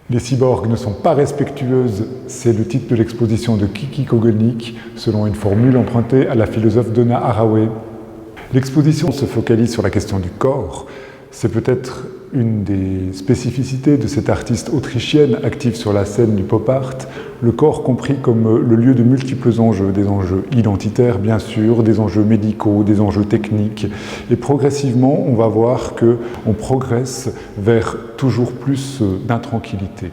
Les cyborgs ne sont pas respectueuses, c'est le titre de l'exposition de Kiki Kogelnik, selon une formule empruntée à la philosophe Donna Haraway. L'exposition se focalise sur la question du corps. C'est peut-être une des spécificités de cette artiste autrichienne active sur la scène du pop art, le corps compris comme le lieu de multiples enjeux, des enjeux identitaires bien sûr, des enjeux médicaux, des enjeux techniques. Et progressivement, on va voir qu'on progresse vers toujours plus d'intranquillité.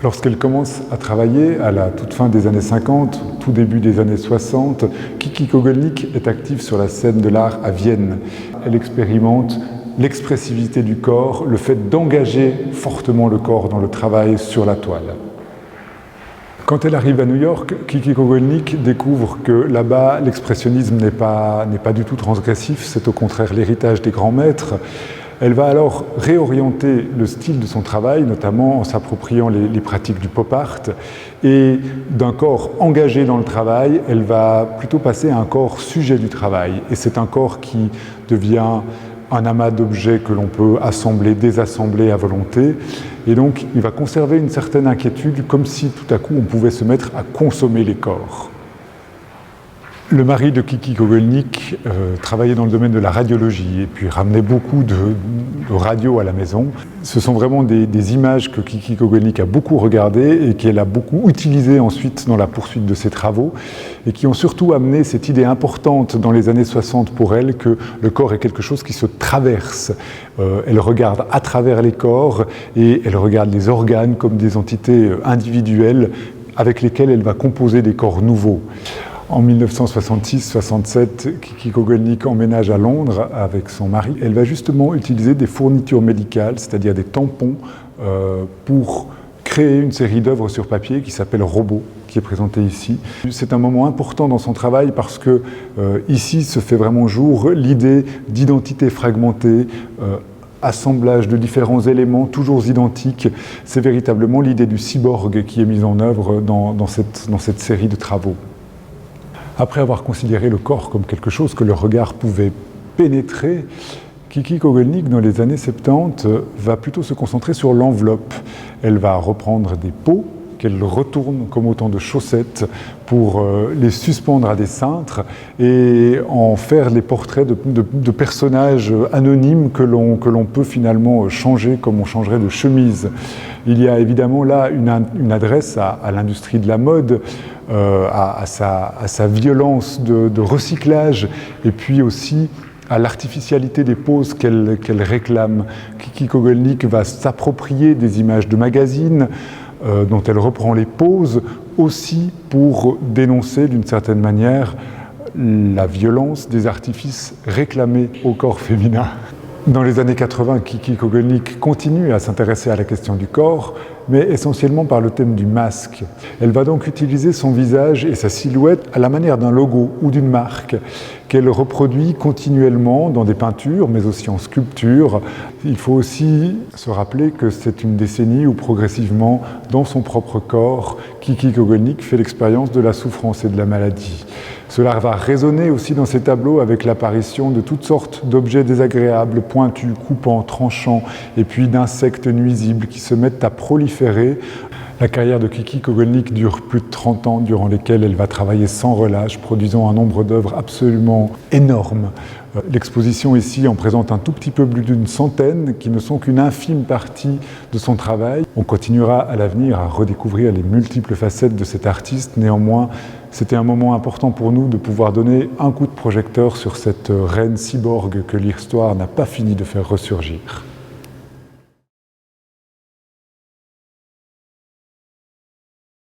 Lorsqu'elle commence à travailler à la toute fin des années 50, tout début des années 60, Kiki Kogelnik est active sur la scène de l'art à Vienne. Elle expérimente l'expressivité du corps, le fait d'engager fortement le corps dans le travail sur la toile. Quand elle arrive à New York, Kiki Kogelnik découvre que là-bas, l'expressionnisme n'est pas du tout transgressif, c'est au contraire l'héritage des grands maîtres. Elle va alors réorienter le style de son travail, notamment en s'appropriant les pratiques du pop art, et d'un corps engagé dans le travail, elle va plutôt passer à un corps sujet du travail. Et c'est un corps qui devient un amas d'objets que l'on peut assembler, désassembler à volonté. Et donc, il va conserver une certaine inquiétude, comme si tout à coup on pouvait se mettre à consommer les corps. Le mari de Kiki Kogelnik travaillait dans le domaine de la radiologie et puis ramenait beaucoup de radios à la maison. Ce sont vraiment des images que Kiki Kogelnik a beaucoup regardées et qu'elle a beaucoup utilisées ensuite dans la poursuite de ses travaux et qui ont surtout amené cette idée importante dans les années 60 pour elle que le corps est quelque chose qui se traverse. Elle regarde à travers les corps et elle regarde les organes comme des entités individuelles avec lesquelles elle va composer des corps nouveaux. En 1966-67, Kiki Kogelnik emménage à Londres avec son mari. Elle va justement utiliser des fournitures médicales, c'est-à-dire des tampons, pour créer une série d'œuvres sur papier qui s'appelle Robot, qui est présentée ici. C'est un moment important dans son travail parce que ici se fait vraiment jour l'idée d'identité fragmentée, assemblage de différents éléments toujours identiques. C'est véritablement l'idée du cyborg qui est mise en œuvre dans cette série de travaux. Après avoir considéré le corps comme quelque chose que le regard pouvait pénétrer, Kiki Kogelnik, dans les années 70, va plutôt se concentrer sur l'enveloppe. Elle va reprendre des peaux qu'elle retourne comme autant de chaussettes pour les suspendre à des cintres et en faire les portraits de personnages anonymes que l'on peut finalement changer comme on changerait de chemise. Il y a évidemment là une adresse à l'industrie de la mode, à sa violence de recyclage et puis aussi à l'artificialité des poses qu'elle réclame. Kiki Kogelnik va s'approprier des images de magazines dont elle reprend les poses aussi pour dénoncer d'une certaine manière la violence des artifices réclamés au corps féminin. Dans les années 80, Kiki Kogelnik continue à s'intéresser à la question du corps, mais essentiellement par le thème du masque. Elle va donc utiliser son visage et sa silhouette à la manière d'un logo ou d'une marque qu'elle reproduit continuellement dans des peintures, mais aussi en sculpture. Il faut aussi se rappeler que c'est une décennie où progressivement, dans son propre corps, Kiki Kogelnik fait l'expérience de la souffrance et de la maladie. Cela va résonner aussi dans ses tableaux avec l'apparition de toutes sortes d'objets désagréables, pointus, coupants, tranchants, et puis d'insectes nuisibles qui se mettent à proliférer. La carrière de Kiki Kogelnik dure plus de 30 ans, durant lesquels elle va travailler sans relâche, produisant un nombre d'œuvres absolument énorme. L'exposition ici en présente un tout petit peu plus d'une centaine, qui ne sont qu'une infime partie de son travail. On continuera à l'avenir à redécouvrir les multiples facettes de cet artiste. Néanmoins, c'était un moment important pour nous de pouvoir donner un coup de projecteur sur cette reine cyborg que l'histoire n'a pas fini de faire ressurgir.